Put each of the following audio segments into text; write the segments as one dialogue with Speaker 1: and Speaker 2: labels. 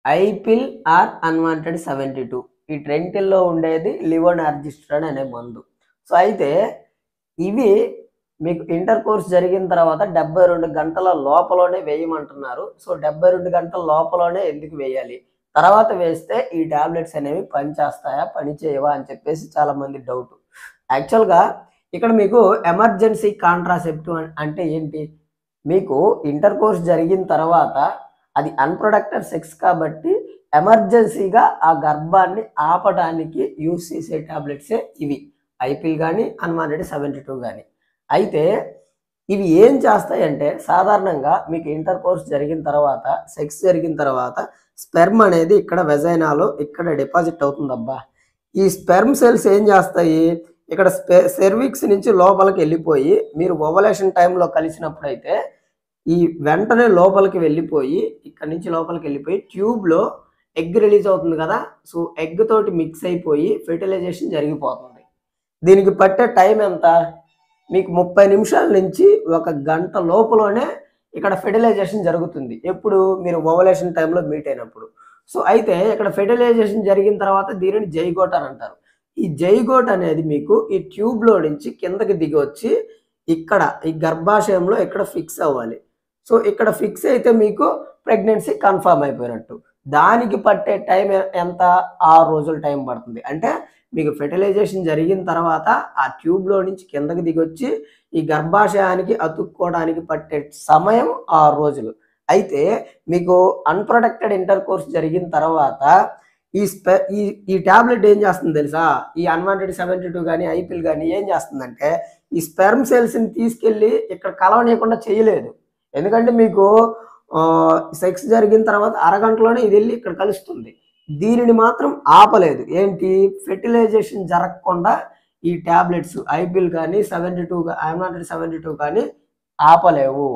Speaker 1: ఐపిల్ are unwanted 72 ఈ రెండిట్లో ఉండేది లివోనార్జిస్ట్రాన్ అనే మందు. సో అయితే ఇవి మీకు ఇంటర్ కోర్స్ జరిగిన తర్వాత 72 గంటల లోపలనే వేయమంటున్నారు. సో 72 గంటల లోపలనే ఎందుకు వేయాలి? తర్వాత వేస్తే ఈ టాబ్లెట్స్ అనేవి పనిచేస్తాయా? పని చేయవా? అని చెప్పేసి చాలామంది డౌట్. యాక్చువల్‌గా ఇక్కడ మీకు ఎమర్జెన్సీ కాంట్రాసెప్టివ్ అంటే ఏంటి? మీకు ఇంటర్ కోర్స్ జరిగిన తర్వాత అది అన్‌ప్రొడక్టెడ్ సెక్స్ కాబట్టి ఎమర్జెన్సీగా ఆ గర్భాన్ని ఆపడానికి యూజ్ చేసే టాబ్లెట్సే ఇవి. ఐపిల్ గాని, అన్వాంటెడ్ 72 గాని. అయితే ఇవి ఏం చేస్తాయంటే సాధారణంగా మీకు ఇంటర్ కోర్స్ జరిగిన తర్వాత, సెక్స్ జరిగిన తర్వాత స్పెర్మ్ అనేది ఇక్కడ వెజైనాలో ఇక్కడ డిపాజిట్ అవుతుందబ్బా. ఈ స్పెర్మ్ సెల్స్ ఏం చేస్తాయి? ఇక్కడ సెర్విక్స్ నుంచి లోపలికి వెళ్ళిపోయి మీరు ఓవలేషన్ టైంలో కలిసినప్పుడైతే ఈ వెంటనే లోపలికి వెళ్ళిపోయి ఇక్కడి నుంచి లోపలికి వెళ్ళిపోయి ట్యూబ్‌లో ఎగ్ రిలీజ్ అవుతుంది కదా! సో, ఎగ్ తోటి మిక్స్ అయిపోయి ఫెర్టిలైజేషన్ జరిగిపోతుంది. దీనికి పట్టే టైం ఎంత? మీకు 30 నిమిషాల నుంచి 1 గంట లోపులోనే ఇక్కడ ఫెర్టిలైజేషన్ జరుగుతుంది. ఎప్పుడు? మీరు ఓవలేషన్ టైంలో మీట్ అయినప్పుడు. సో, అయితే ఇక్కడ ఫెర్టిలైజేషన్ జరిగిన తర్వాత దీనిని జైగోట్ అని అంటారు. ఈ జైగోట్ అనేది మీకు ఈ ట్యూబ్‌లో నుంచి కిందకి దిగొచ్చి ఇక్కడ ఈ గర్భాశయంలో ఇక్కడ ఫిక్స్ అవ్వాలి. సో, ఇక్కడ ఫిక్స్ అయితే మీకు ప్రెగ్నెన్సీ కన్ఫర్మ్ అయిపోయినట్టు. దానికి పట్టే టైం ఎంత? 6 రోజులు టైం పడుతుంది. అంటే మీకు ఫెర్టిలైజేషన్ జరిగిన తర్వాత ఆ ట్యూబ్‌లో నుంచి కిందకి దిగొచ్చి ఈ గర్భాశయానికి అతుక్కోవడానికి పట్టే సమయం 6 రోజులు. అయితే మీకు అన్‌ప్రొటెక్టెడ్ ఇంటర్ కోర్స్ జరిగిన తర్వాత ఈ ఈ ఈ టాబ్లెట్ ఏం చేస్తుంది తెలుసా? ఈ అన్‌వాంటెడ్ 72 గాని, ఐపిల్ గాని ఏం చేస్తుందంటే ఈ స్పెర్మ్ సెల్స్‌ని తీసుకెళ్ళి ఇక్కడ కలవనీయకుండా చేయలేదు. ఎందుకంటే మీకు సెక్స్ జరిగిన తర్వాత అరగంటలోనే ఇది వెళ్ళి ఇక్కడ కలుస్తుంది. దీనిని మాత్రం ఆపలేదు. ఏంటి? ఫెర్టిలైజేషన్ జరగకుండా ఈ టాబ్లెట్స్ ఐపిల్ కానీ 72 అన్‌వాంటెడ్ 72 కానీ ఆపలేవు.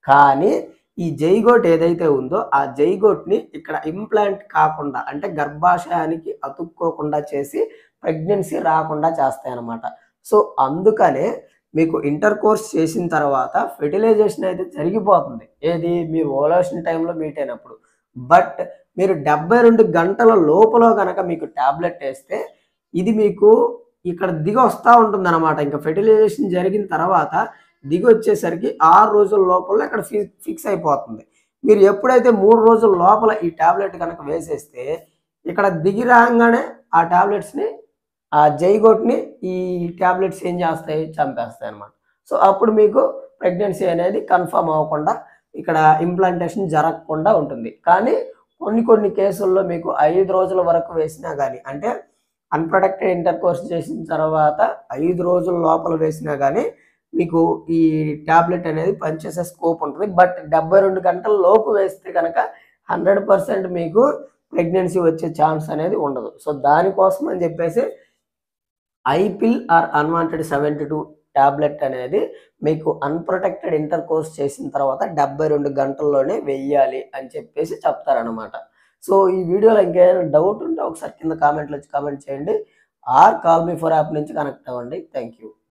Speaker 1: కానీ ఈ జైగోట్ ఏదైతే ఉందో ఆ జైగోట్‌ని ఇక్కడ ఇంప్లాంట్ కాకుండా అంటే గర్భాశయానికి అతుక్కోకుండా చేసి ప్రెగ్నెన్సీ రాకుండా చేస్తాయన్నమాట. సో, అందుకనే మీకు ఇంటర్ కోర్స్ చేసిన తర్వాత ఫెర్టిలైజేషన్ అయితే జరిగిపోతుంది. ఏది? మీరు ఓవలేషన్ టైంలో మీట్ అయినప్పుడు. బట్ మీరు 72 గంటల లోపల గనక మీకు టాబ్లెట్ ఏస్తే ఇది మీకు ఇక్కడ దిగొస్తా ఉంటుందన్నమాట. ఇంకా ఫెర్టిలైజేషన్ జరిగిన తర్వాత దిగొచ్చేసరికి 6 రోజుల లోపల ఇక్కడ ఫిక్స్ అయిపోతుంది. మీరు ఎప్పుడైతే 3 రోజుల లోపల ఈ టాబ్లెట్ గనక వేసేస్తే ఇక్కడ దిగి రాంగానే ఆ టాబ్లెట్స్‌ని ఆ జైగోట్‌ని ఈ టాబ్లెట్స్ ఏం చేస్తాయి? చంపేస్తాయన్నమాట. సో, అప్పుడు మీకు ప్రెగ్నెన్సీ అనేది కన్ఫర్మ్ అవ్వకుండా ఇక్కడ ఇంప్లాంటేషన్ జరగకుండా ఉంటుంది. కానీ కొన్ని కేసుల్లో మీకు 5 రోజుల వరకు వేసినా గాని అంటే అన్‌ప్రొటెక్టెడ్ ఇంటర్ కోర్స్ చేసిన తర్వాత 5 రోజుల లోపల వేసినా గాని మీకు ఈ టాబ్లెట్ అనేది పనిచేసే స్కోప్ ఉంటుంది. బట్ 72 గంటల లోపు వేస్తే గనక 100% మీకు ప్రెగ్నెన్సీ వచ్చే ఛాన్స్ అనేది ఉండదు. సో, దానికోసం అని చెప్పేసి ఐపిల్ ఆర్ అన్‌వాంటెడ్ 72 టాబ్లెట్ అనేది మీకు అన్‌ప్రొటెక్టెడ్ ఇంటర్ కోర్స్ చేసిన తర్వాత 72 గంటల్లోనే వెయ్యాలి అని చెప్పేసి చెప్తారనమాట. సో, ఈ వీడియోలో ఇంకేమైనా డౌట్ ఉంటే ఒకసారి కింద కామెంట్‌లో వచ్చి కామెంట్ చేయండి. Or call me for app నుంచి కనెక్ట్ అవ్వండి. Thank you.